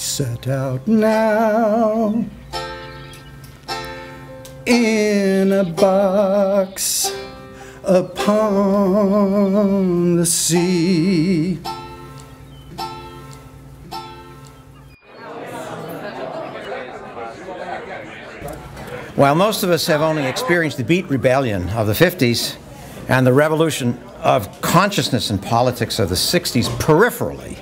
set out now in a box upon the sea. While most of us have only experienced the beat rebellion of the 50s and the revolution of consciousness and politics of the 60s peripherally,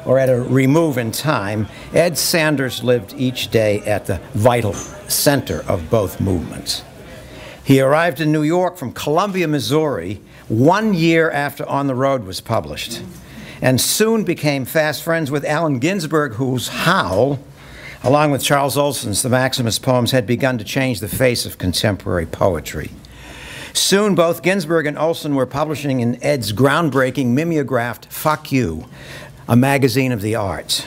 or at a remove in time, Ed Sanders lived each day at the vital center of both movements. He arrived in New York from Columbia, Missouri, 1 year after On the Road was published, and soon became fast friends with Allen Ginsberg, whose Howl, along with Charles Olson's The Maximus poems, had begun to change the face of contemporary poetry. Soon, both Ginsberg and Olson were publishing in Ed's groundbreaking mimeographed Fuck You, a magazine of the arts.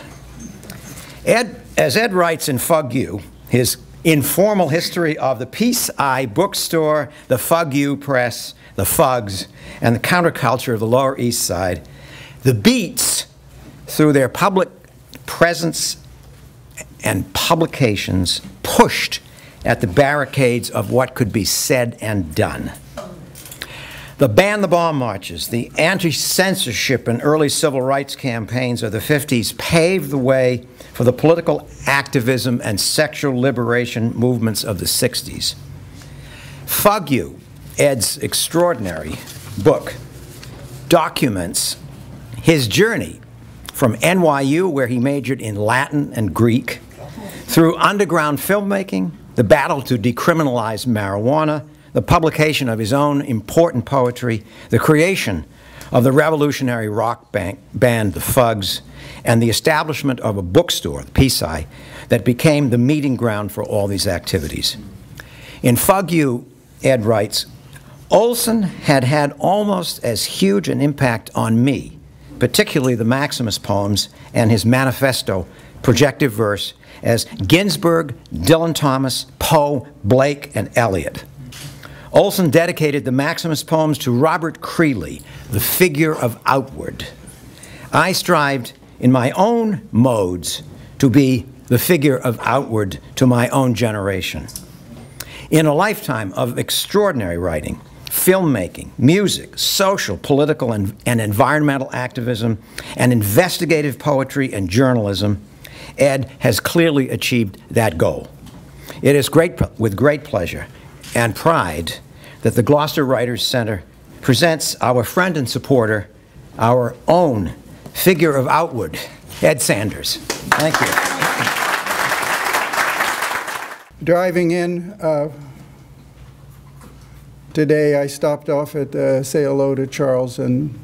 As Ed writes in Fuck You, his informal history of the Peace Eye bookstore, the Fug You press, the Fugs, and the counterculture of the Lower East Side, the Beats, through their public presence and publications, pushed at the barricades of what could be said and done. The Ban the Bomb marches, the anti-censorship and early civil rights campaigns of the 50s paved the way for the political activism and sexual liberation movements of the 60s. Fug You, Ed's extraordinary book, documents his journey from NYU, where he majored in Latin and Greek, through underground filmmaking, the battle to decriminalize marijuana, the publication of his own important poetry, the creation of the revolutionary rock band the Fugs, and the establishment of a bookstore, the Peace Eye, that became the meeting ground for all these activities. In Fug You, Ed writes, Olson had had almost as huge an impact on me, particularly the Maximus poems and his manifesto, projective verse, as Ginsberg, Dylan Thomas, Poe, Blake, and Eliot. Olson dedicated the Maximus poems to Robert Creeley, the figure of outward. I strived in my own modes to be the figure of outward to my own generation. In a lifetime of extraordinary writing, filmmaking, music, social, political, and environmental activism, and investigative poetry and journalism, Ed has clearly achieved that goal. It is with great pleasure and pride that the Gloucester Writers Center presents our friend and supporter, our own figure of outward, Ed Sanders. Thank you. Driving in today, I stopped off at say hello to Charles and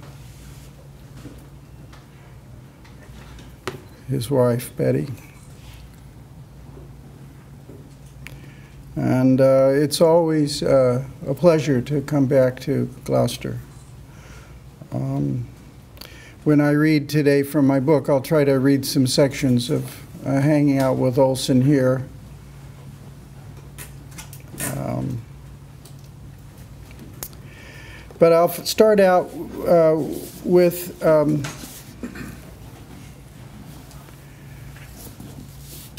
his wife, Betty. And it's always a pleasure to come back to Gloucester. When I read today from my book, I'll try to read some sections of hanging out with Olson here. But I'll start out with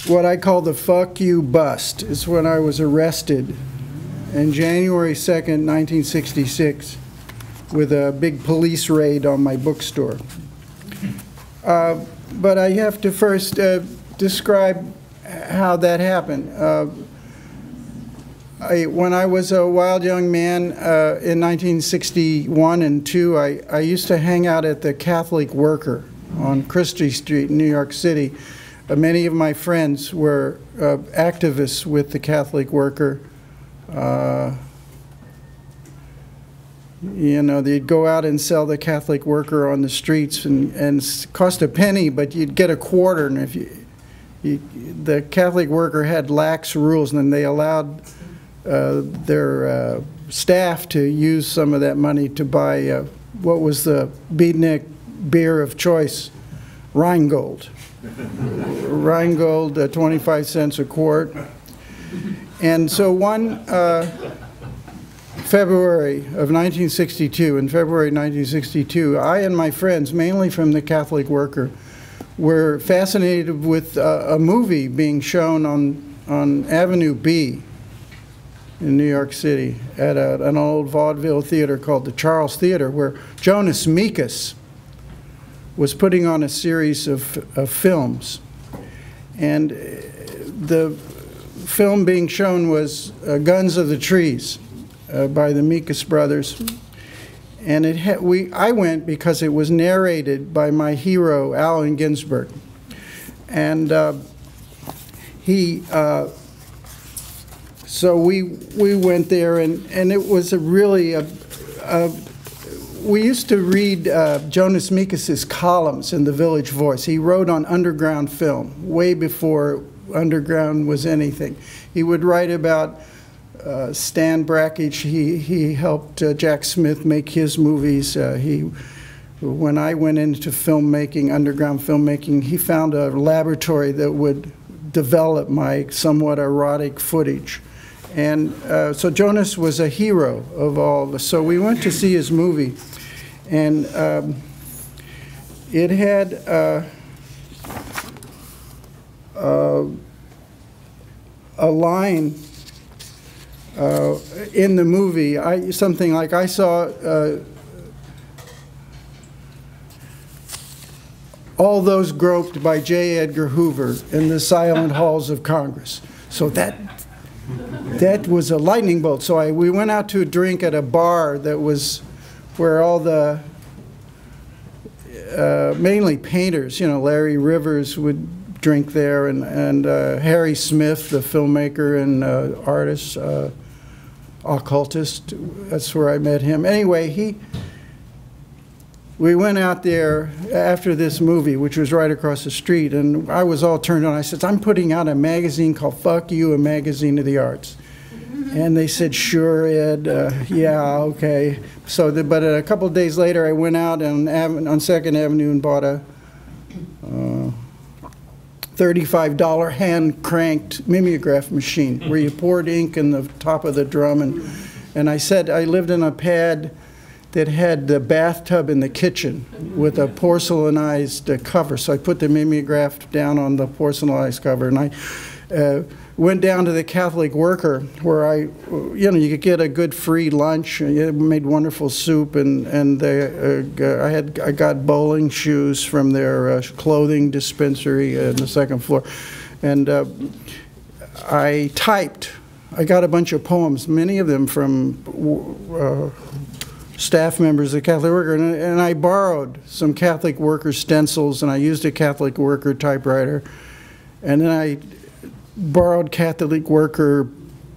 what I call the Fuck You bust. It's when I was arrested on January 2nd, 1966, with a big police raid on my bookstore. But I have to first describe how that happened. When I was a wild young man in 1961 and 2, I used to hang out at the Catholic Worker on Christie Street in New York City. Many of my friends were activists with the Catholic Worker. You know, they'd go out and sell the Catholic Worker on the streets, and it cost a penny, but you'd get a quarter. And if the Catholic Worker had lax rules, and then they allowed their staff to use some of that money to buy what was the beatnik beer of choice, Rheingold. Rheingold, 25 cents a quart. And so one February of 1962, in February 1962, I and my friends, mainly from the Catholic Worker, were fascinated with a movie being shown on Avenue B in New York City at an old vaudeville theater called the Charles Theater, where Jonas Mekas was putting on a series of films. And the film being shown was Guns of the Trees by the Mekas brothers. And I went because it was narrated by my hero, Allen Ginsberg. And so we went there, and it was we used to read Jonas Mekas' columns in the Village Voice. He wrote on underground film, way before underground was anything. He would write about Stan Brakhage. He helped Jack Smith make his movies. When I went into filmmaking, underground filmmaking, he found a laboratory that would develop my somewhat erotic footage. And so Jonas was a hero of all of us. So we went to see his movie, and it had a line in the movie, something like, I saw all those groped by J. Edgar Hoover in the silent halls of Congress. So that was a lightning bolt. So we went out to a drink at a bar that was where all the mainly painters, Larry Rivers would drink there, and Harry Smith, the filmmaker and artist, occultist. That's where I met him. Anyway, we went out there after this movie, which was right across the street, and I was all turned on. I said, I'm putting out a magazine called Fuck You, a Magazine of the Arts. And they said, sure, Ed, yeah, okay. So, but a couple of days later, I went out on 2nd Avenue and bought a $35 hand-cranked mimeograph machine where you poured ink in the top of the drum. And I said I lived in a pad that had the bathtub in the kitchen with a porcelainized cover. So I put the mimeograph down on the porcelainized cover, and I went down to the Catholic Worker, where you could get a good free lunch. It made wonderful soup, and I got bowling shoes from their clothing dispensary on the second floor, and I typed. I got a bunch of poems, many of them from staff members of the Catholic Worker, and I borrowed some Catholic Worker stencils, and I used a Catholic Worker typewriter, and then I borrowed Catholic Worker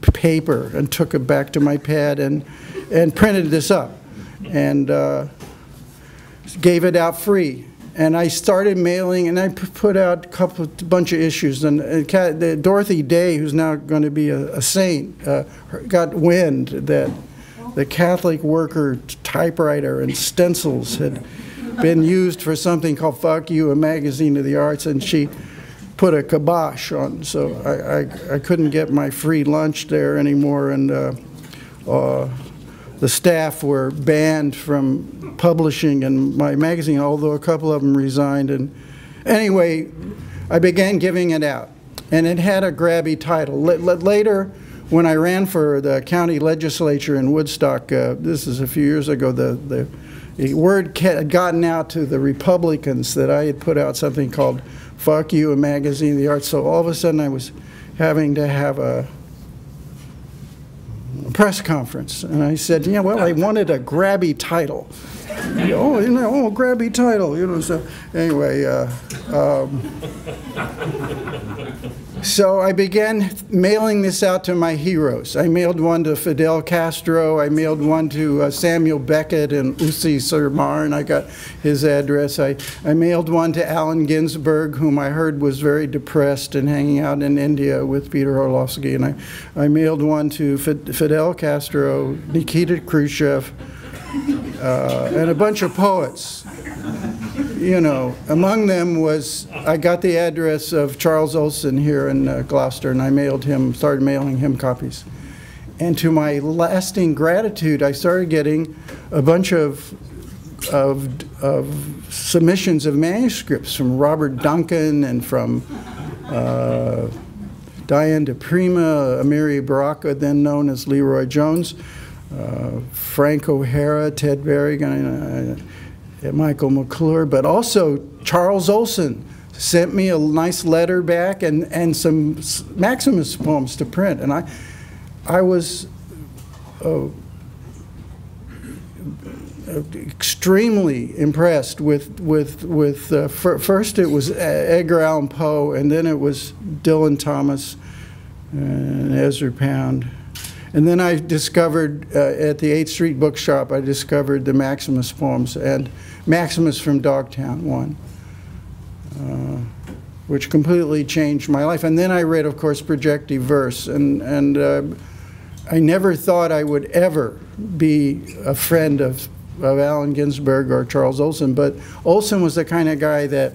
paper and took it back to my pad and printed this up and gave it out free. And I started mailing, and I put out a bunch of issues. And Dorothy Day, who's now going to be a saint, got wind that the Catholic Worker typewriter and stencils had been used for something called Fuck You, a Magazine of the Arts, and she put a kibosh on. So I couldn't get my free lunch there anymore, and the staff were banned from publishing in my magazine, although a couple of them resigned. And anyway, I began giving it out, and it had a grabby title. Later, when I ran for the county legislature in Woodstock, this is a few years ago, the word had gotten out to the Republicans that I had put out something called Fuck You, a Magazine of the Arts. So all of a sudden I was having to have a press conference. And I said, yeah, well, I wanted a grabby title. Grabby title, so anyway. So I began mailing this out to my heroes. I mailed one to Fidel Castro. I mailed one to Samuel Beckett and Uzi Surmar, I got his address. I mailed one to Allen Ginsberg, whom I heard was very depressed and hanging out in India with Peter Orlovsky. And I mailed one to Fidel Castro, Nikita Khrushchev, and a bunch of poets. Among them was, I got the address of Charles Olson here in Gloucester, and I started mailing him copies. And to my lasting gratitude, I started getting a bunch of submissions of manuscripts from Robert Duncan and from Diane DePrima, Amiri Baraka, then known as Leroy Jones, Frank O'Hara, Ted Berrigan, Michael McClure, but also Charles Olson sent me a nice letter back and some Maximus poems to print. And I was extremely impressed with first it was Edgar Allan Poe, and then it was Dylan Thomas and Ezra Pound. And then I discovered, at the 8th Street Bookshop, I discovered the Maximus poems, and Maximus from Dogtown, one, which completely changed my life. And then I read, of course, projective verse, and I never thought I would ever be a friend of Allen Ginsberg or Charles Olson, but Olson was the kind of guy that,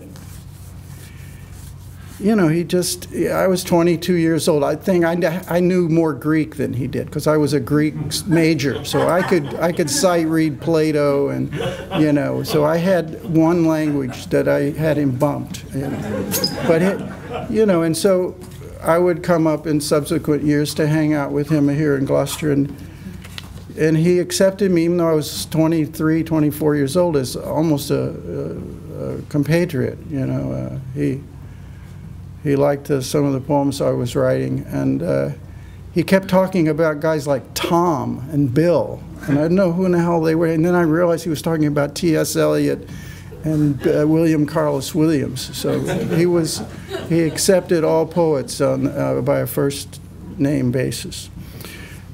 you know, I was 22 years old. I think I knew more Greek than he did, because I was a Greek major, so I could sight read Plato, and, you know, so I had one language that I had him bumped, you know. But you know, and so I would come up in subsequent years to hang out with him here in Gloucester, and he accepted me, even though I was 23, 24 years old, as almost a compatriot. You know, he liked some of the poems I was writing, and he kept talking about guys like Tom and Bill, and I didn't know who in the hell they were. And then I realized he was talking about T.S. Eliot and William Carlos Williams. So he accepted all poets by a first name basis.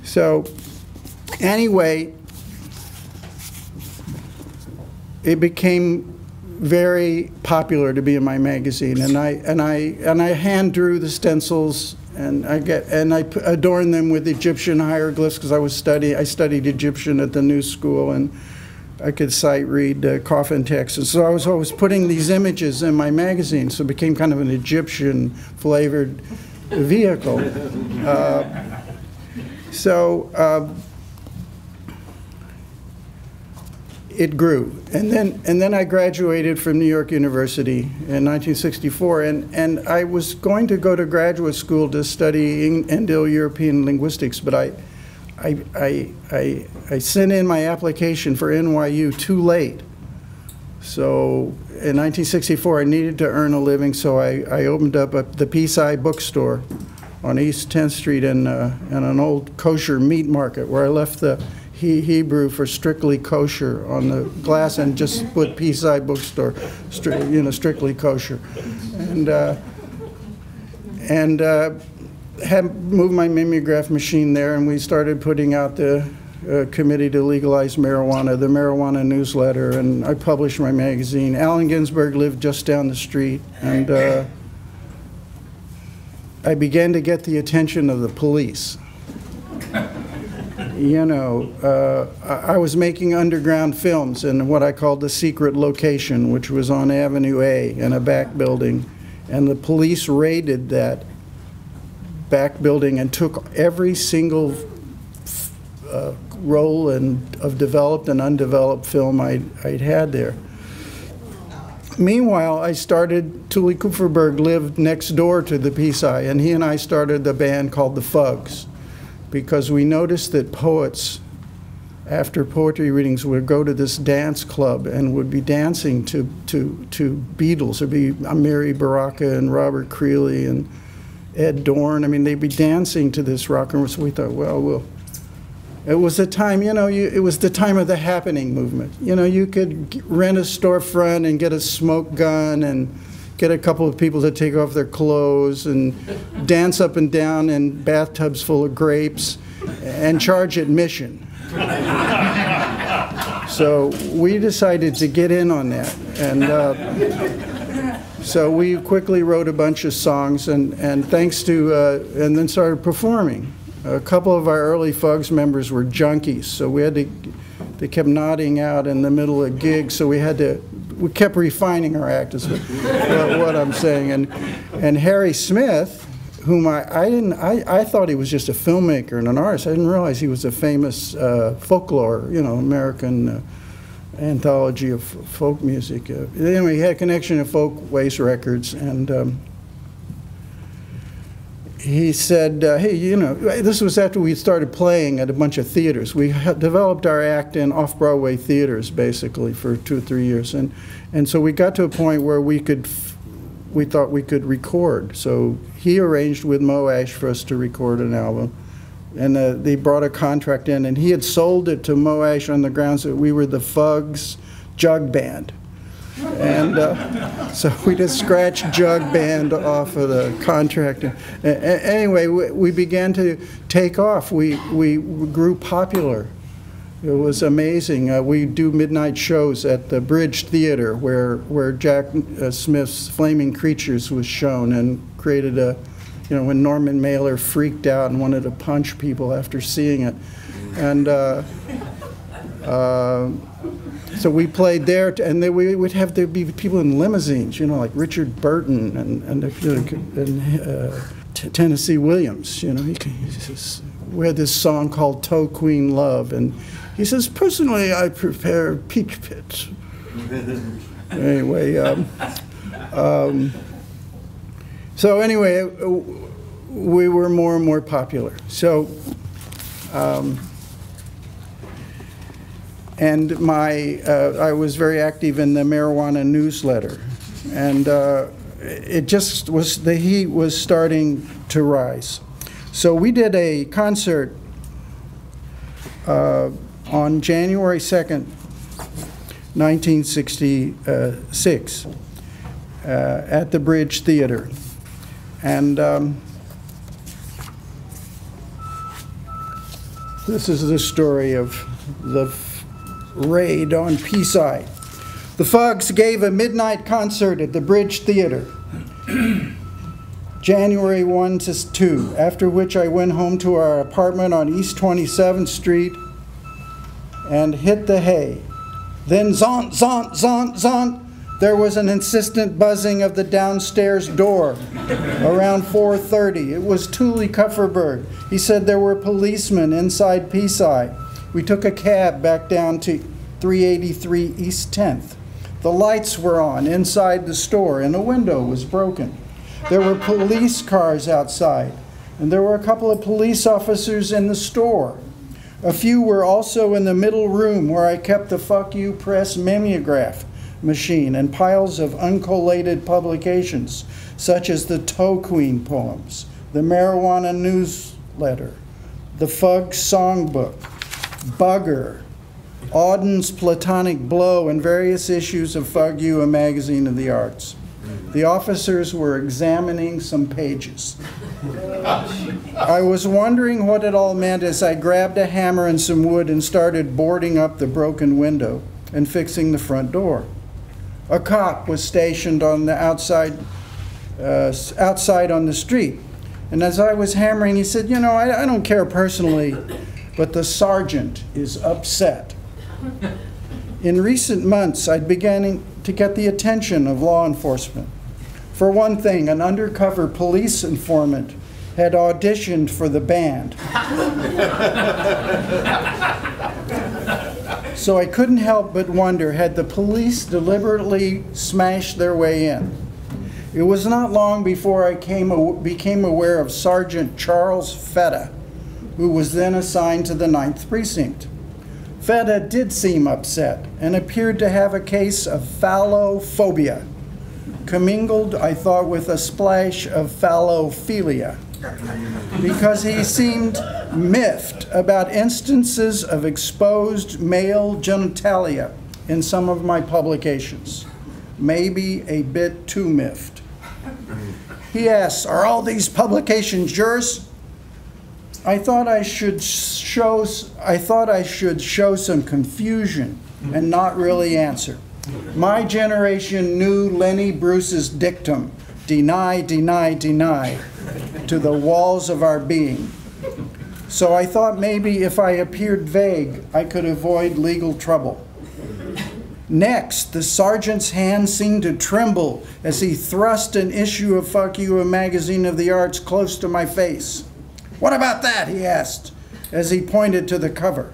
So anyway, it became very popular to be in my magazine, and I hand drew the stencils, and I adorned them with Egyptian hieroglyphs, because I studied Egyptian at the New School, and I could sight read coffin texts, and so I was always putting these images in my magazine, so it became kind of an Egyptian flavored vehicle. It grew, and then I graduated from New York University in 1964, and I was going to go to graduate school to study Indo-European linguistics, but I sent in my application for NYU too late. So in 1964, I needed to earn a living, so I opened up the Peace-Eye bookstore on East 10th Street in an old kosher meat market, where I left the Hebrew for strictly kosher on the glass and just put Peace-Eye bookstore, you know, strictly kosher, and had moved my mimeograph machine there, and we started putting out the Committee to Legalize Marijuana, the Marijuana newsletter, and I published my magazine. Allen Ginsberg lived just down the street, and I began to get the attention of the police. You know, I was making underground films in what I called the secret location, which was on Avenue A in a back building, and the police raided that back building and took every single roll of developed and undeveloped film I'd had there. Meanwhile, Tuli Kupferberg lived next door to the Peace-Eye, and he and I started the band called the Fugs, because we noticed that poets, after poetry readings, would go to this dance club and would be dancing to Beatles. There'd be Amiri Baraka and Robert Creeley and Ed Dorn. I mean, they'd be dancing to this rock and roll. So we thought, well, it was the time, you know, it was the time of the happening movement. You know, you could rent a storefront and get a smoke gun and get a couple of people to take off their clothes and dance up and down in bathtubs full of grapes and charge admission. So we decided to get in on that, and so we quickly wrote a bunch of songs, and thanks to and then started performing. A couple of our early Fugs members were junkies, so they kept nodding out in the middle of gigs, so we kept refining our act, is what I'm saying. And Harry Smith, whom I thought he was just a filmmaker and an artist. I didn't realize he was a famous folklore, you know, American anthology of folk music. Anyway, he had a connection to Folkways Records, and he said, hey, you know, this was after we started playing at a bunch of theaters. We had developed our act in off-Broadway theaters, basically, for 2 or 3 years. And so we got to a point where we thought we could record. So he arranged with Moash for us to record an album. And they brought a contract in, and he had sold it to Moash on the grounds that we were the Fugs Jug Band. And so we just scratched Jug Band off of the contract. Anyway, we began to take off. We grew popular. It was amazing. We do midnight shows at the Bridge Theater where Jack Smith's Flaming Creatures was shown, and created a, you know, when Norman Mailer freaked out and wanted to punch people after seeing it. And so we played there, and then there'd be people in limousines, you know, like Richard Burton and Tennessee Williams. You know, we had this song called "Toe Queen Love," and he says, "Personally, I prepare peach pits." Anyway, so anyway, we were more and more popular. So. And I was very active in the marijuana newsletter, and it just was, the heat was starting to rise. So we did a concert on January 2nd, 1966, at the Bridge Theater. And this is the story of the raid on Peaside. The Fugs gave a midnight concert at the Bridge Theater, January 1 to 2, after which I went home to our apartment on East 27th Street and hit the hay. Then zont, zont, zont, zont, there was an insistent buzzing of the downstairs door around 4:30. It was Thule Kupferberg. He said there were policemen inside Peaside. We took a cab back down to 383 East 10th. The lights were on inside the store, and a window was broken. There were police cars outside, and there were a couple of police officers in the store. A few were also in the middle room where I kept the Fuck You Press mimeograph machine and piles of uncollated publications, such as the Toe Queen poems, the Marijuana Newsletter, the Fug Songbook, Bugger, Auden's Platonic Blow, and various issues of Fug You, a magazine of the arts. The officers were examining some pages. I was wondering what it all meant as I grabbed a hammer and some wood and started boarding up the broken window and fixing the front door. A cop was stationed on the outside on the street. And as I was hammering, he said, you know, I don't care personally, but the sergeant is upset. In recent months, I'd beginning to get the attention of law enforcement. For one thing, an undercover police informant had auditioned for the band. So I couldn't help but wonder, had the police deliberately smashed their way in? It was not long before I became aware of Sergeant Charles Fetta, who was then assigned to the 9th Precinct. Fetta did seem upset and appeared to have a case of phallophobia, commingled, I thought, with a splash of phallophilia, because he seemed miffed about instances of exposed male genitalia in some of my publications, maybe a bit too miffed. He asked, "Are all these publications yours?" I thought I should show some confusion and not really answer. My generation knew Lenny Bruce's dictum, deny, deny, deny, to the walls of our being. So I thought maybe if I appeared vague, I could avoid legal trouble. Next, the sergeant's hand seemed to tremble as he thrust an issue of Fuck You, a magazine of the arts, close to my face. "What about that?" he asked, as he pointed to the cover.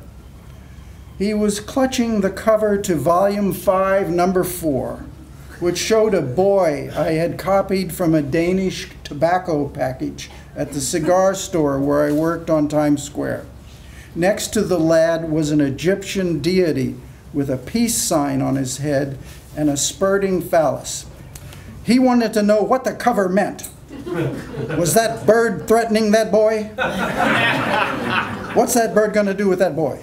He was clutching the cover to volume 5, number 4, which showed a boy I had copied from a Danish tobacco package at the cigar store where I worked on Times Square. Next to the lad was an Egyptian deity with a peace sign on his head and a spurting phallus. He wanted to know what the cover meant. Was that bird threatening that boy? What's that bird going to do with that boy?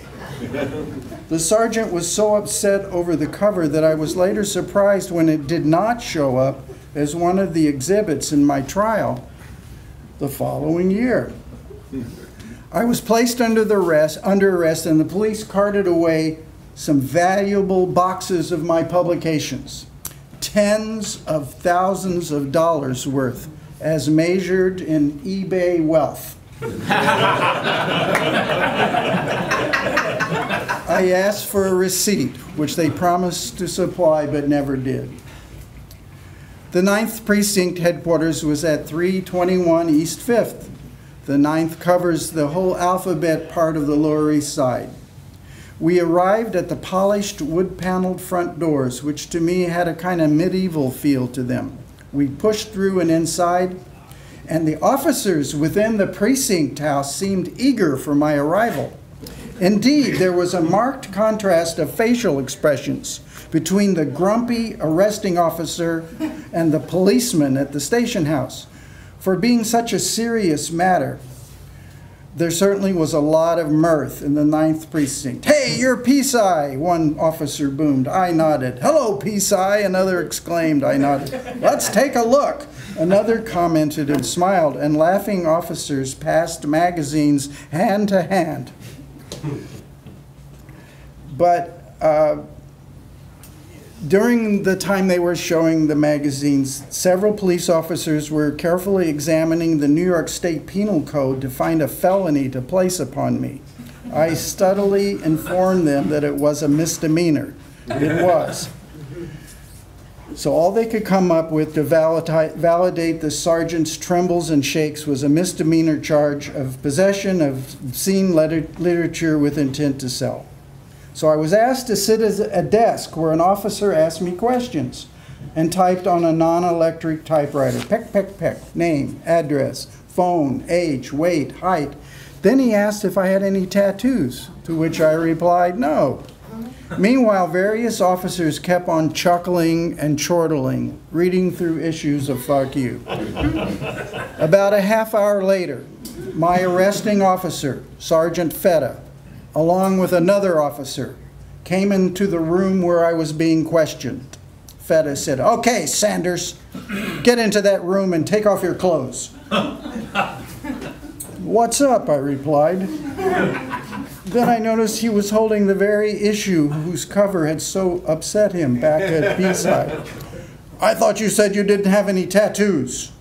The sergeant was so upset over the cover that I was later surprised when it did not show up as one of the exhibits in my trial the following year. I was placed under arrest, and the police carted away some valuable boxes of my publications, tens of thousands of dollars worth, as measured in eBay wealth. I asked for a receipt, which they promised to supply but never did. The 9th Precinct headquarters was at 321 East 5th. The 9th covers the whole alphabet part of the Lower East Side. We arrived at the polished wood-paneled front doors, which to me had a kind of medieval feel to them. We pushed through and inside, and the officers within the precinct house seemed eager for my arrival. Indeed, there was a marked contrast of facial expressions between the grumpy arresting officer and the policeman at the station house. For being such a serious matter, there certainly was a lot of mirth in the 9th Precinct. "Hey, you're Peace-Eye," one officer boomed. I nodded. "Hello, Peace-Eye," another exclaimed. I nodded. "Let's take a look," another commented and smiled, and laughing officers passed magazines hand to hand. But during the time they were showing the magazines, several police officers were carefully examining the New York State Penal Code to find a felony to place upon me. I steadily informed them that it was a misdemeanor. It was. So all they could come up with to validate the sergeant's trembles and shakes was a misdemeanor charge of possession of obscene literature with intent to sell. So I was asked to sit at a desk where an officer asked me questions and typed on a non-electric typewriter. Peck, peck, peck. Name, address, phone, age, weight, height. Then he asked if I had any tattoos, to which I replied no. Meanwhile, various officers kept on chuckling and chortling, reading through issues of Fuck You. About a half hour later, my arresting officer, Sergeant Feta, along with another officer, came into the room where I was being questioned. Feta said, "Okay, Sanders, get into that room and take off your clothes." "What's up?" I replied. Then I noticed he was holding the very issue whose cover had so upset him back at B-side. "I thought you said you didn't have any tattoos."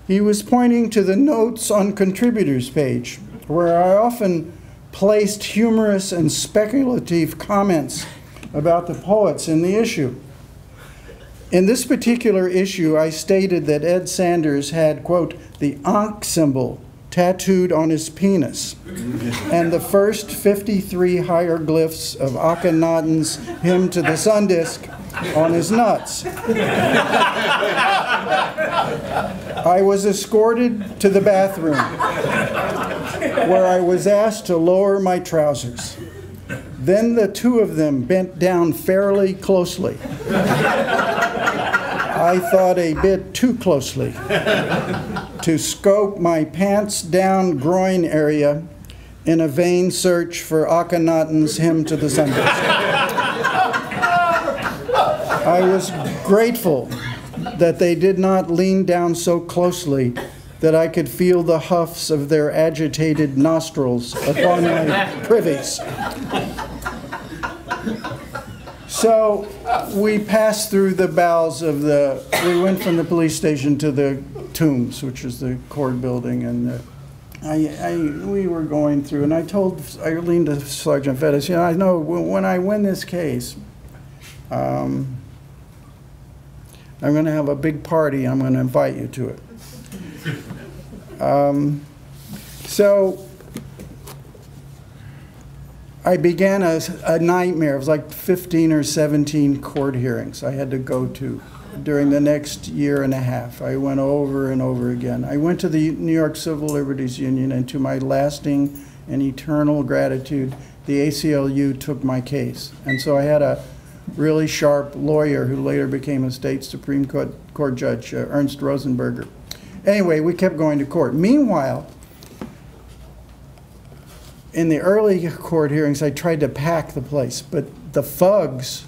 He was pointing to the notes on contributors page, where I often placed humorous and speculative comments about the poets in the issue. In this particular issue, I stated that Ed Sanders had, quote, the Ankh symbol tattooed on his penis, and the first 53 hieroglyphs of Akhenaten's hymn to the sun disk on his nuts. I was escorted to the bathroom, where I was asked to lower my trousers. Then the two of them bent down fairly closely. I thought a bit too closely, to scope my pants down groin area in a vain search for Akhenaten's hymn to the sun disk. I was grateful that they did not lean down so closely that I could feel the huffs of their agitated nostrils upon my privies. So we passed through the bowels of we went from the police station to the Tombs, which is the court building, and we were going through, and I leaned to Sergeant Fettis, you know, I know when I win this case, I'm going to have a big party. I'm going to invite you to it. So I began a nightmare. It was like 15 or 17 court hearings I had to go to during the next year and a half. I went over and over again. I went to the New York Civil Liberties Union, and to my lasting and eternal gratitude, the ACLU took my case. And so I had a really sharp lawyer who later became a state Supreme Court judge, Ernst Rosenberger. Anyway, we kept going to court. Meanwhile, in the early court hearings, I tried to pack the place, but the thugs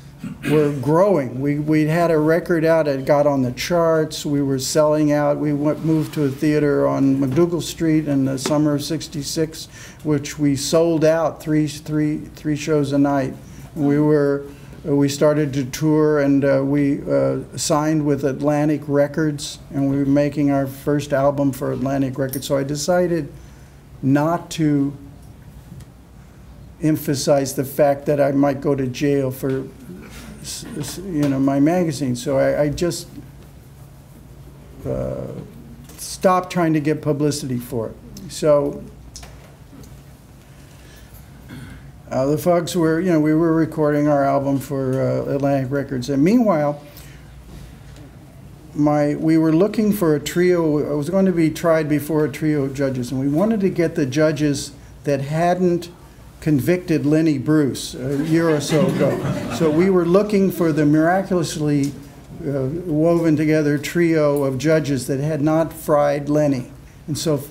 were growing. We had a record out, it got on the charts, we were selling out. We moved to a theater on McDougal Street in the summer of '66, which we sold out three shows a night. We started to tour, and we signed with Atlantic Records, and we were making our first album for Atlantic Records. So I decided not to emphasize the fact that I might go to jail for, my magazine. So I just stopped trying to get publicity for it. So the Fugs were, we were recording our album for Atlantic Records, and meanwhile, we were looking for a trio. I was going to be tried before a trio of judges, and we wanted to get the judges that hadn't convicted Lenny Bruce a year or so ago. So we were looking for the miraculously woven together trio of judges that had not fried Lenny. And so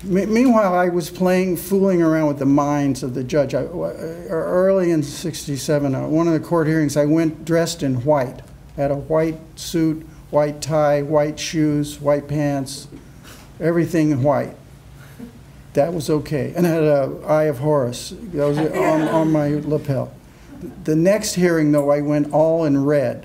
meanwhile, I was fooling around with the minds of the judge. Early in '67, one of the court hearings, I went dressed in white. Had a white suit, white tie, white shoes, white pants, everything in white. That was okay. And I had an Eye of Horus that was on my lapel. The next hearing, though, I went all in red.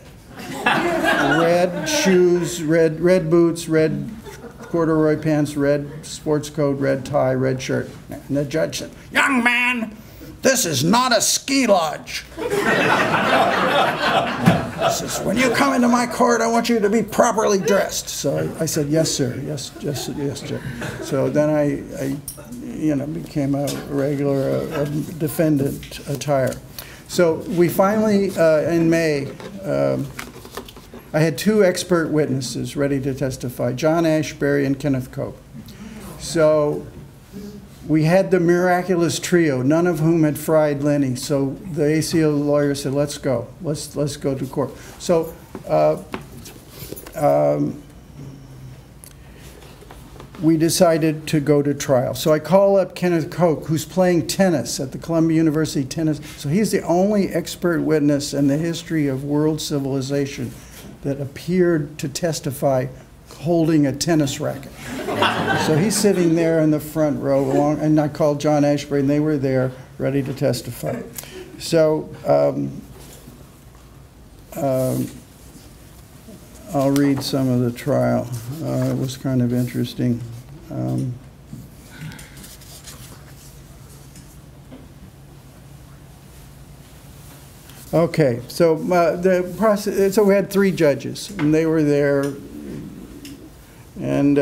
Red shoes, red boots, red corduroy pants, red sports coat, red tie, red shirt. And the judge said, "Young man, this is not a ski lodge." He says, "When you come into my court, I want you to be properly dressed." So I said, "Yes, sir. Yes, sir." So then I became a regular defendant attire. So we finally, in May, I had two expert witnesses ready to testify, John Ashbery and Kenneth Koch. So we had the miraculous trio, none of whom had fried Lenny. So the ACLU lawyer said, "Let's go. Let's go to court." So we decided to go to trial. So I call up Kenneth Koch, who's playing tennis at the Columbia University tennis. So he's the only expert witness in the history of world civilization that appeared to testify holding a tennis racket. So he's sitting there in the front row, and I called John Ashbery, and they were there ready to testify. So I'll read some of the trial. It was kind of interesting. Okay, so the process. So we had three judges, and they were there, and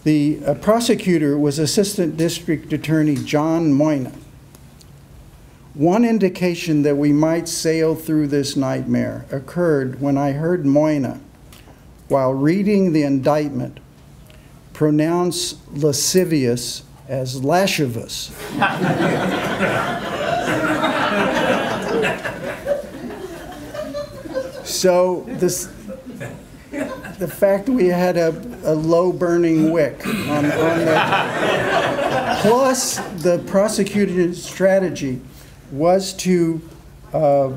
the prosecutor was Assistant District Attorney John Moyna. One indication that we might sail through this nightmare occurred when I heard Moyna, while reading the indictment, pronounce lascivious as lascivious. So the fact that we had a low burning wick on that, plus the prosecutor's strategy was to, that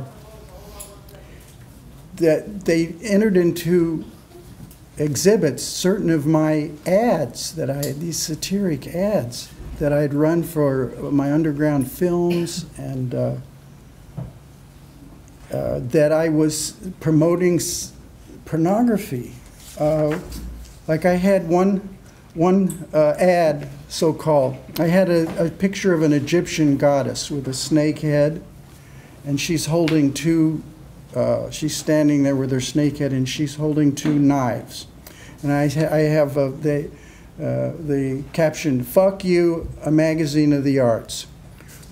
they entered into exhibits certain of my ads that I had, these satiric ads that I had run for my underground films, and that I was promoting pornography. Like I had one ad, so-called. I had a picture of an Egyptian goddess with a snake head, and she's holding two, she's standing there with her snake head, and she's holding two knives. And I have the caption, "Fuck You, a magazine of the arts,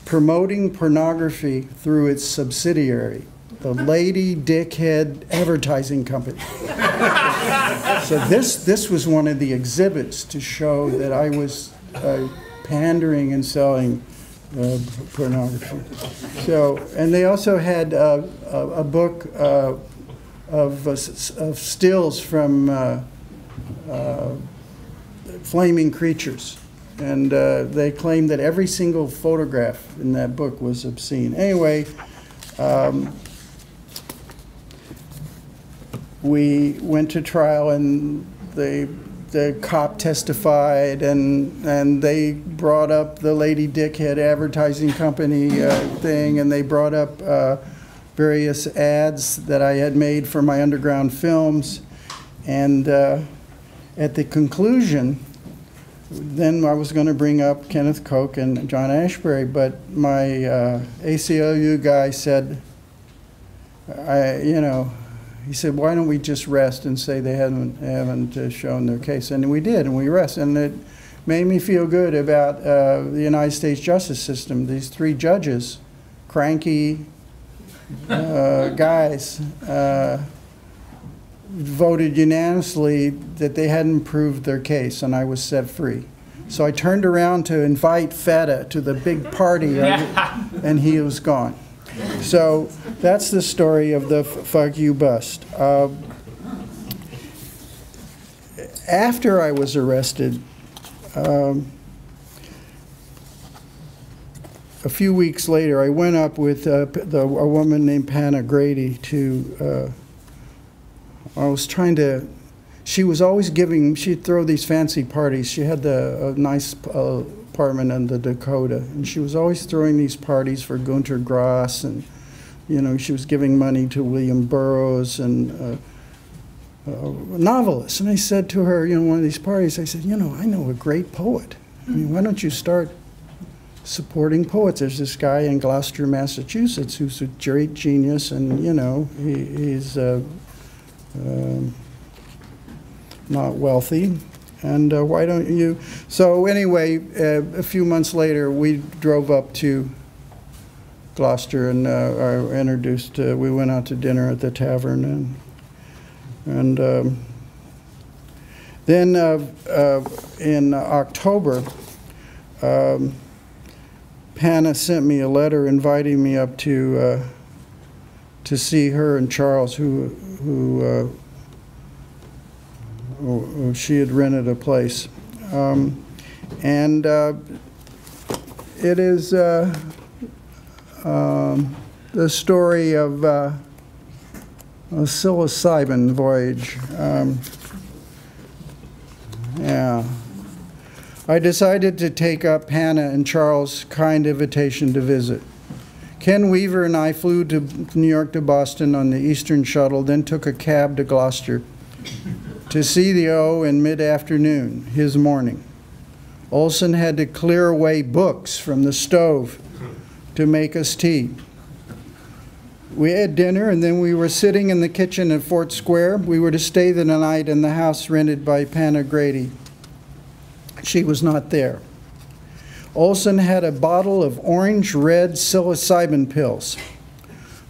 promoting pornography through its subsidiary, the Lady Dickhead Advertising Company." So this was one of the exhibits to show that I was pandering and selling pornography. So, and they also had a book of stills from Flaming Creatures. And they claimed that every single photograph in that book was obscene. Anyway, we went to trial, and the cop testified, and they brought up the Lady Dickhead Advertising Company thing, and they brought up various ads that I had made for my underground films. And at the conclusion, then I was going to bring up Kenneth Koch and John Ashbery, but my ACLU guy said, he said, "Why don't we just rest and say they haven't shown their case?" And we did, and we rested, and it made me feel good about the United States justice system. These three judges, cranky guys, voted unanimously that they hadn't proved their case, and I was set free. So I turned around to invite Feta to the big party, and he was gone. So that's the story of the Fuck You bust. After I was arrested, a few weeks later, I went up with a woman named Panna Grady to I was trying to, she was always giving, she'd throw these fancy parties. She had a nice apartment in the Dakota, and she was always throwing these parties for Gunter Grass, and, she was giving money to William Burroughs and novelists. And I said to her, one of these parties, I said, I know a great poet. I mean, why don't you start supporting poets? There's this guy in Gloucester, Massachusetts, who's a great genius, and, he's not wealthy, and why don't you? So anyway, a few months later, we drove up to Gloucester, and we went out to dinner at the tavern, and then in October, Panna sent me a letter inviting me up to see her and Charles, who she had rented a place. And it is the story of a psilocybin voyage. Yeah. I decided to take up Hannah and Charles' kind invitation to visit. Ken Weaver and I flew to New York to Boston on the Eastern Shuttle, then took a cab to Gloucester to see the O in mid-afternoon, his morning. Olson had to clear away books from the stove to make us tea. We had dinner, and then we were sitting in the kitchen at Fort Square. We were to stay the night in the house rented by Panna Grady. She was not there. Olson had a bottle of orange-red psilocybin pills,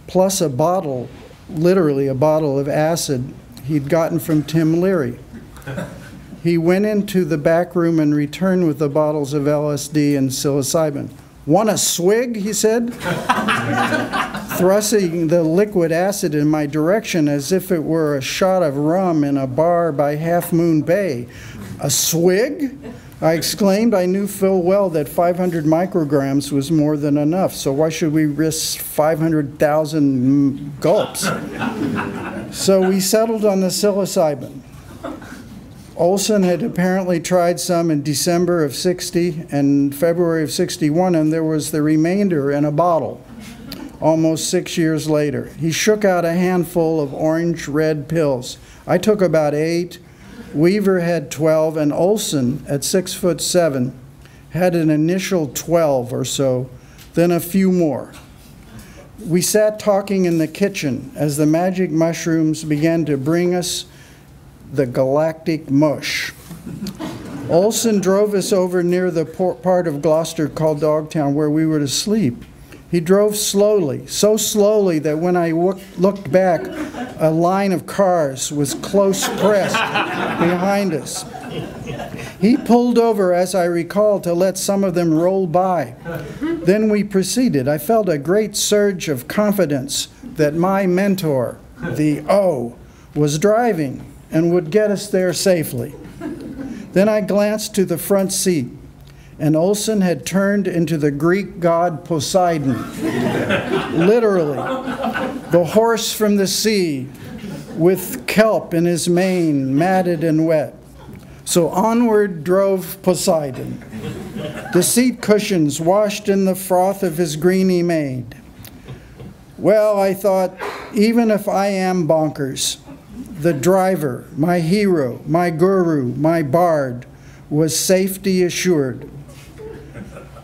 plus a bottle, literally a bottle of acid he'd gotten from Tim Leary. He went into the back room and returned with the bottles of LSD and psilocybin. "Want a swig?" he said, thrusting the liquid acid in my direction as if it were a shot of rum in a bar by Half Moon Bay. "A swig?" I exclaimed. I knew full well that 500 micrograms was more than enough, so why should we risk 500,000 gulps? So we settled on the psilocybin. Olson had apparently tried some in December of '60 and February of '61, and there was the remainder in a bottle almost 6 years later. He shook out a handful of orange-red pills. I took about 8. Weaver had 12, and Olson, at 6'7", had an initial 12 or so, then a few more. We sat talking in the kitchen as the magic mushrooms began to bring us the galactic mush. Olson drove us over near the part of Gloucester called Dogtown where we were to sleep. He drove slowly, so slowly that when I looked back, a line of cars was close pressed behind us. He pulled over, as I recall, to let some of them roll by. Then we proceeded. I felt a great surge of confidence that my mentor, the O, was driving and would get us there safely. Then I glanced to the front seat, and Olson had turned into the Greek god Poseidon. Literally, the horse from the sea with kelp in his mane, matted and wet. So onward drove Poseidon, the seat cushions washed in the froth of his greeny mane. Well, I thought, even if I am bonkers, the driver, my hero, my guru, my bard, was safety assured.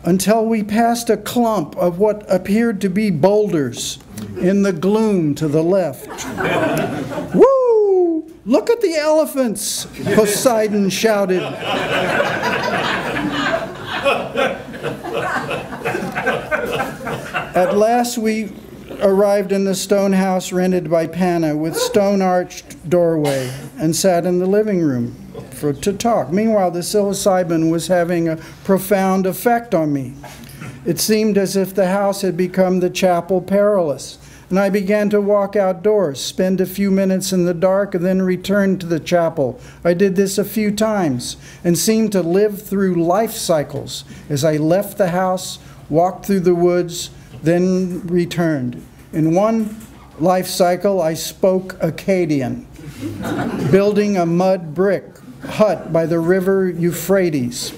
Until we passed a clump of what appeared to be boulders in the gloom to the left. Woo! Look at the elephants, Poseidon shouted. At last we arrived in the stone house rented by Panna with stone-arched doorway and sat in the living room to talk. Meanwhile, the psilocybin was having a profound effect on me. It seemed as if the house had become the chapel perilous, and I began to walk outdoors, spend a few minutes in the dark, and then return to the chapel. I did this a few times and seemed to live through life cycles as I left the house, walked through the woods, then returned. In one life cycle, I spoke Akkadian, building a mud brick hut by the river Euphrates.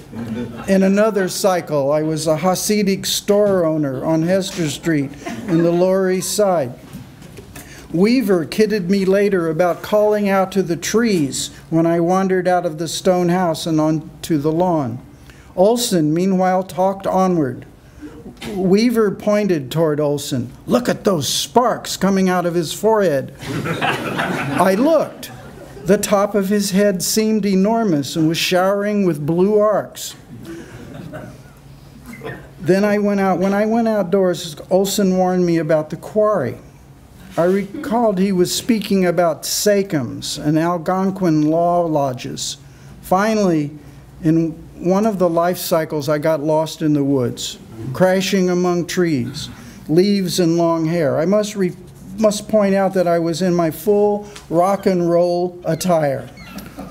In another cycle, I was a Hasidic store owner on Hester Street in the Lower East Side. Weaver kidded me later about calling out to the trees when I wandered out of the stone house and onto the lawn. Olson, meanwhile, talked onward. Weaver pointed toward Olson. Look at those sparks coming out of his forehead. I looked. The top of his head seemed enormous and was showering with blue arcs. Then I went out. When I went outdoors, Olson warned me about the quarry. I recalled he was speaking about Sachems and Algonquin law lodges. Finally, in one of the life cycles, I got lost in the woods, crashing among trees, leaves and long hair. I must point out that I was in my full rock and roll attire,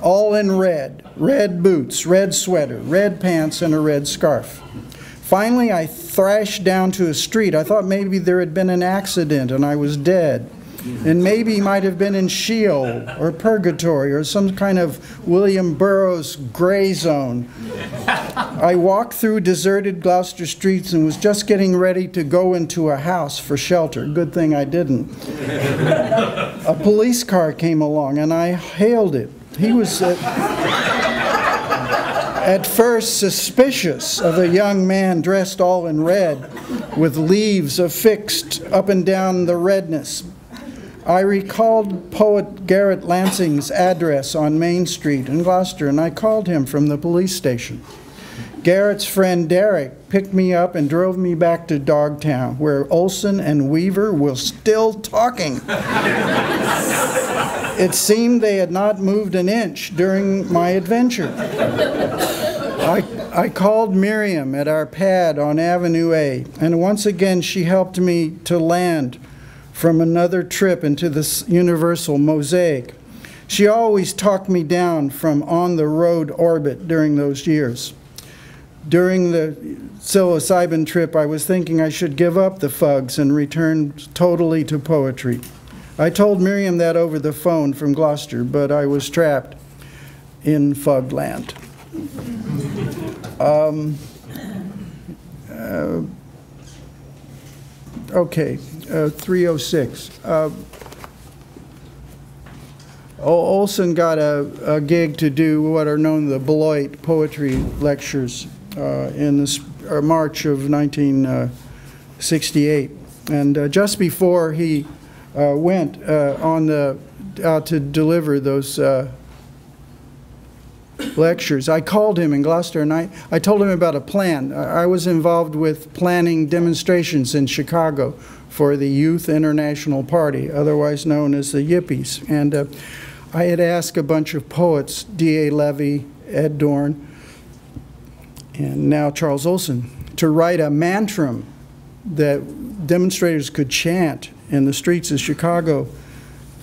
all in red, red boots, red sweater, red pants, and a red scarf. Finally, I thrashed down to a street. I thought maybe there had been an accident and I was dead, and maybe might have been in Sheol or Purgatory or some kind of William Burroughs gray zone. I walked through deserted Gloucester streets and was just getting ready to go into a house for shelter. Good thing I didn't. A police car came along and I hailed it. He was at first suspicious of a young man dressed all in red with leaves affixed up and down the redness. I recalled poet Garrett Lansing's address on Main Street in Gloucester, and I called him from the police station. Garrett's friend Derek picked me up and drove me back to Dogtown, where Olson and Weaver were still talking. It seemed they had not moved an inch during my adventure. I called Miriam at our pad on Avenue A, and once again she helped me to land from another trip into this universal mosaic. She always talked me down from on-the-road orbit during those years. During the psilocybin trip, I was thinking I should give up the fugs and return totally to poetry. I told Miriam that over the phone from Gloucester, but I was trapped in Fugland. Okay, 306. Olson got a gig to do what are known the Beloit poetry lectures in March of 1968. And just before he went out to deliver those lectures. I called him in Gloucester, and I told him about a plan. I was involved with planning demonstrations in Chicago for the Youth International Party, otherwise known as the Yippies. And I had asked a bunch of poets, D.A. Levy, Ed Dorn, and now Charles Olson, to write a mantra that demonstrators could chant in the streets of Chicago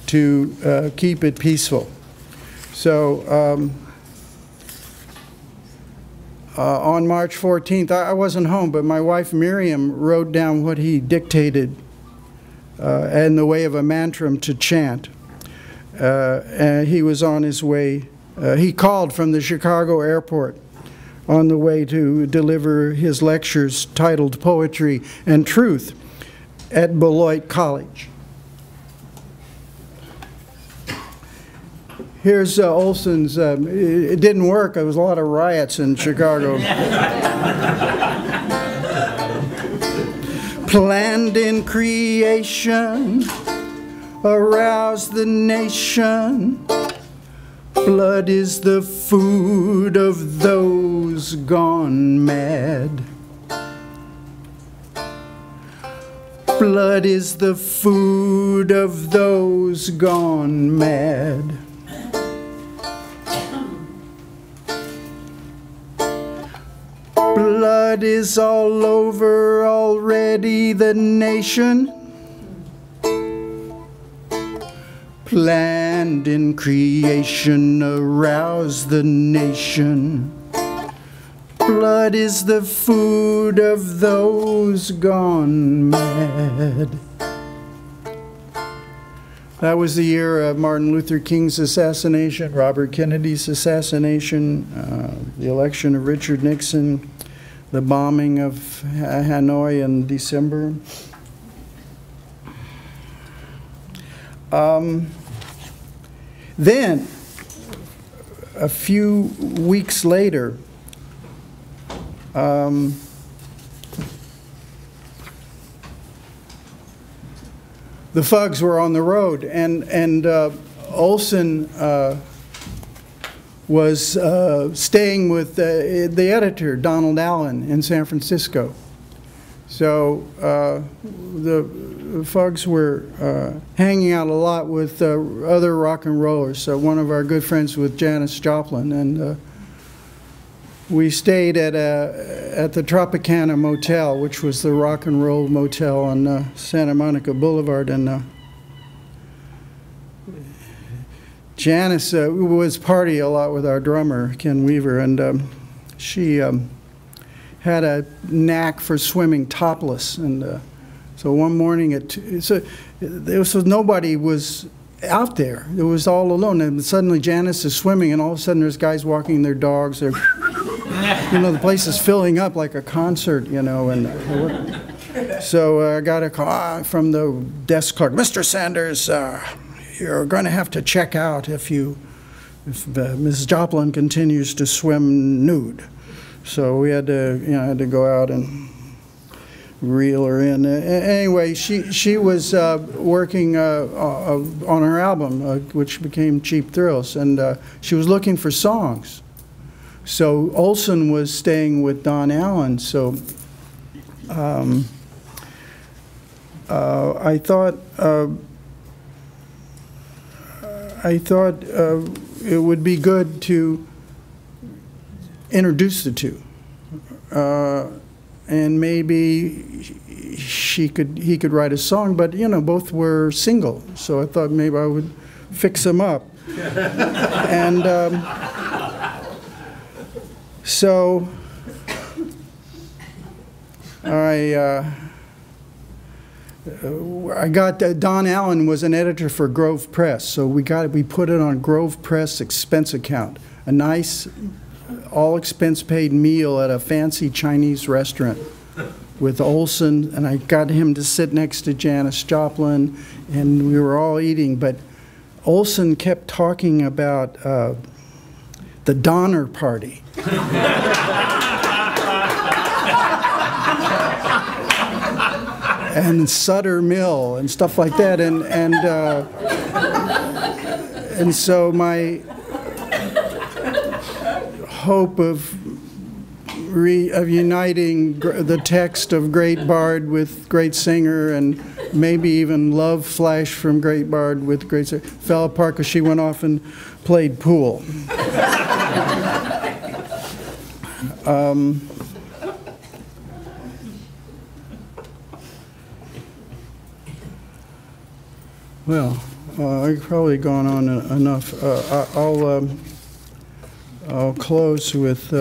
to keep it peaceful. So on March 14th, I wasn't home, but my wife Miriam wrote down what he dictated in the way of a mantra to chant. And he was on his way. He called from the Chicago airport on the way to deliver his lectures titled Poetry and Truth at Beloit College. Here's Olson's, it didn't work. There was a lot of riots in Chicago. Planned in creation, arouse the nation. Blood is the food of those gone mad. Blood is the food of those gone mad. Blood is all over already the nation. Planned in creation, arouse the nation. Blood is the food of those gone mad. That was the year of Martin Luther King's assassination, Robert Kennedy's assassination, the election of Richard Nixon, the bombing of Hanoi in December. Then, a few weeks later, the Fugs were on the road, and Olson was staying with the editor, Donald Allen, in San Francisco. So the Fugs were hanging out a lot with other rock and rollers. So one of our good friends with Janis Joplin, and we stayed at the Tropicana Motel, which was the rock and roll motel on Santa Monica Boulevard. And Janis was partying a lot with our drummer, Ken Weaver, and she had a knack for swimming topless. And so one morning, nobody was out there. It was all alone. And suddenly Janis is swimming, and all of a sudden there's guys walking their dogs. They're, you know, the place is filling up like a concert, you know. And so I got a call from the desk clerk, Mr. Sanders, you're going to have to check out if Mrs. Joplin continues to swim nude. So we had to, you know, go out and reel her in. Anyway, she was working on her album, which became Cheap Thrills, and she was looking for songs. So Olson was staying with Don Allen. So I thought it would be good to introduce the two, and maybe he could write a song. But you know, both were single, so I thought maybe I would fix them up. And so I got Don Allen was an editor for Grove Press, so we put it on Grove Press expense account, a nice all expense paid meal at a fancy Chinese restaurant with Olson, and I got him to sit next to Janis Joplin, and we were all eating, but Olson kept talking about the Donner Party. And Sutter Mill and stuff like that, and so hope of uniting the text of Great Bard with Great Singer, and maybe even Love Flash from Great Bard with Great Singer, fell apart because she went off and played pool. Well, I've probably gone on enough. I'll close with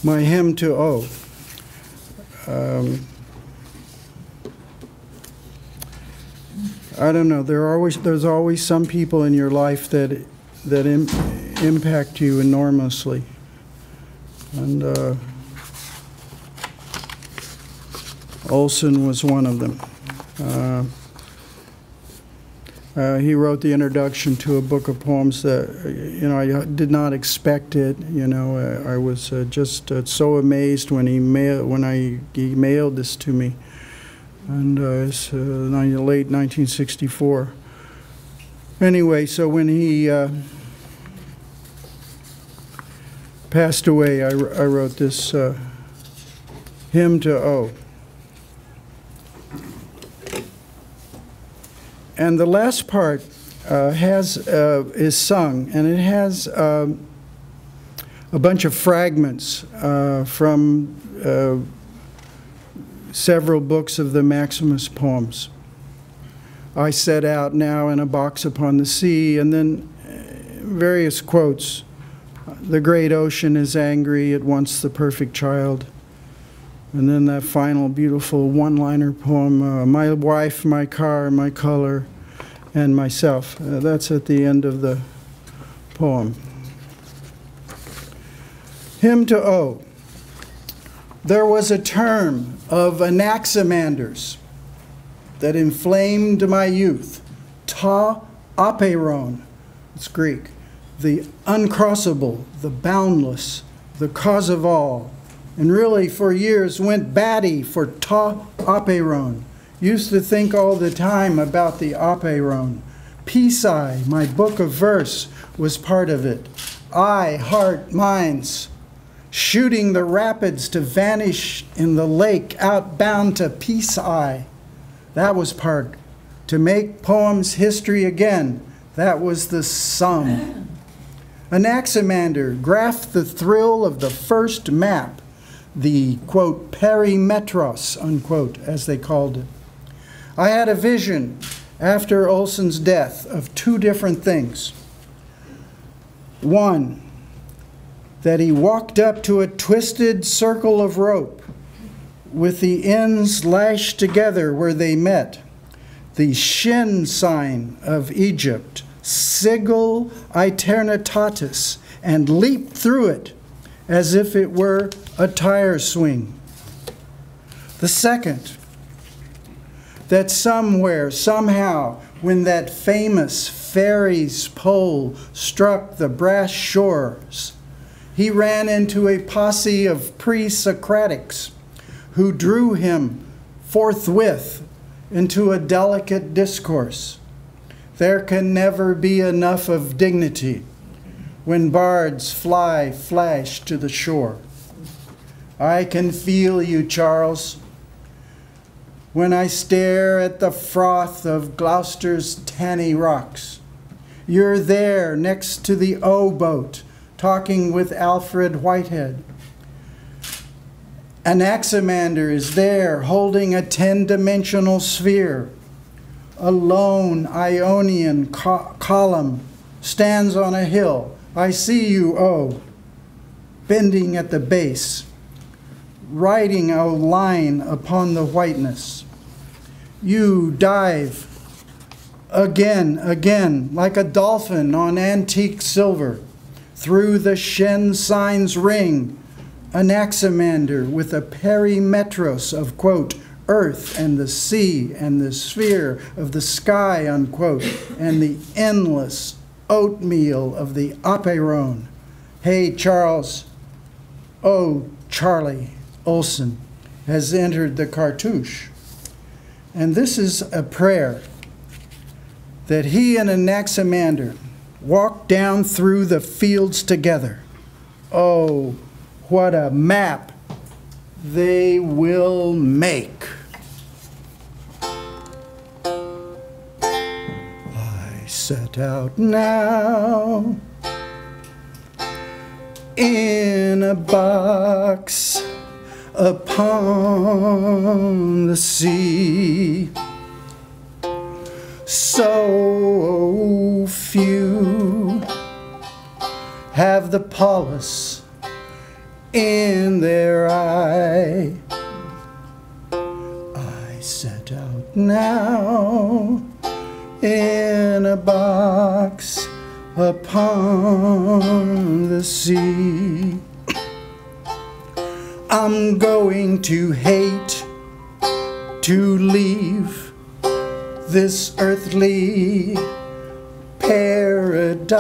my hymn to O. I don't know. There's always some people in your life that impact you enormously, and Olson was one of them. He wrote the introduction to a book of poems that, I did not expect it. I was just so amazed when he mailed this to me, and it's late 1964. Anyway, so when he passed away, I wrote this hymn to O. And the last part is sung, and it has a bunch of fragments from several books of the Maximus poems. I set out now in a box upon the sea, and then various quotes. The great ocean is angry, it wants the perfect child. And then that final beautiful one-liner poem, my wife, my car, my color, and myself. That's at the end of the poem. Hymn to O. There was a term of Anaximanders that inflamed my youth. Ta apeiron, it's Greek. The uncrossable, the boundless, the cause of all. And really, for years, went batty for ta apeiron. Used to think all the time about the apeiron. Pisai, my book of verse, was part of it. Eye, heart, minds, shooting the rapids to vanish in the lake, outbound to Pisai. That was part. To make poems history again, that was the sum. Anaximander graphed the thrill of the first map, the, quote, perimetros, unquote, as they called it. I had a vision after Olson's death of two different things. One, that he walked up to a twisted circle of rope with the ends lashed together where they met, the shin sign of Egypt, sigil aeternitatis, and leaped through it as if it were a tire swing. The second, that somewhere, somehow, when that famous ferry's pole struck the brass shores, he ran into a posse of pre-Socratics who drew him forthwith into a delicate discourse. There can never be enough of dignity when bards fly flash to the shore. I can feel you, Charles, when I stare at the froth of Gloucester's tanny rocks. You're there next to the O-boat, talking with Alfred Whitehead. Anaximander is there holding a 10-dimensional sphere. A lone Ionian column stands on a hill. I see you, O, bending at the base, writing a line upon the whiteness. You dive again, like a dolphin on antique silver, through the Shen sign's ring, Anaximander with a perimetros of, quote, earth and the sea and the sphere of the sky, unquote, and the endless oatmeal of the apeiron. Hey, Charles, oh, Charlie Olson has entered the cartouche. And this is a prayer that he and Anaximander walked down through the fields together. Oh, what a map they will make. I set out now in a box upon the sea. So few have the polis in their eye. I set out now in a box upon the sea. I'm going to hate to leave this earthly paradise.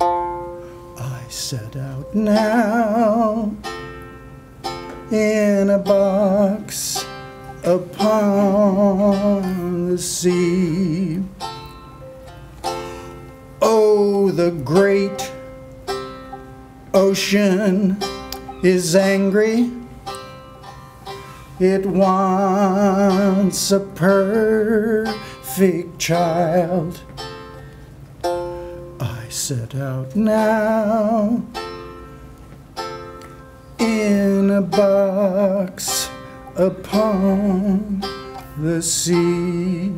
I set out now in a box upon the sea. Oh, the great ocean is angry. It wants a perfect child. I set out now in a box upon the sea.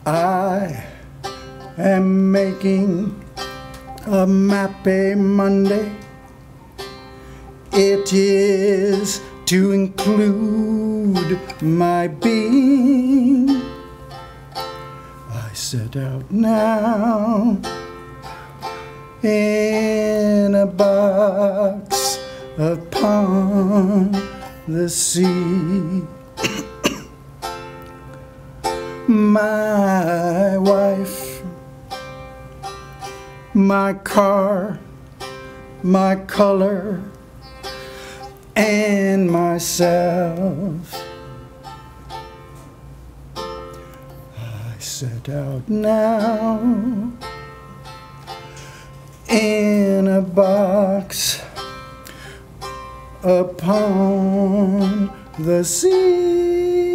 I am making a Mappy Monday. It is to include my being. I set out now in a box upon the sea. My wife, my car, my color, and myself. I set out now in a box upon the sea.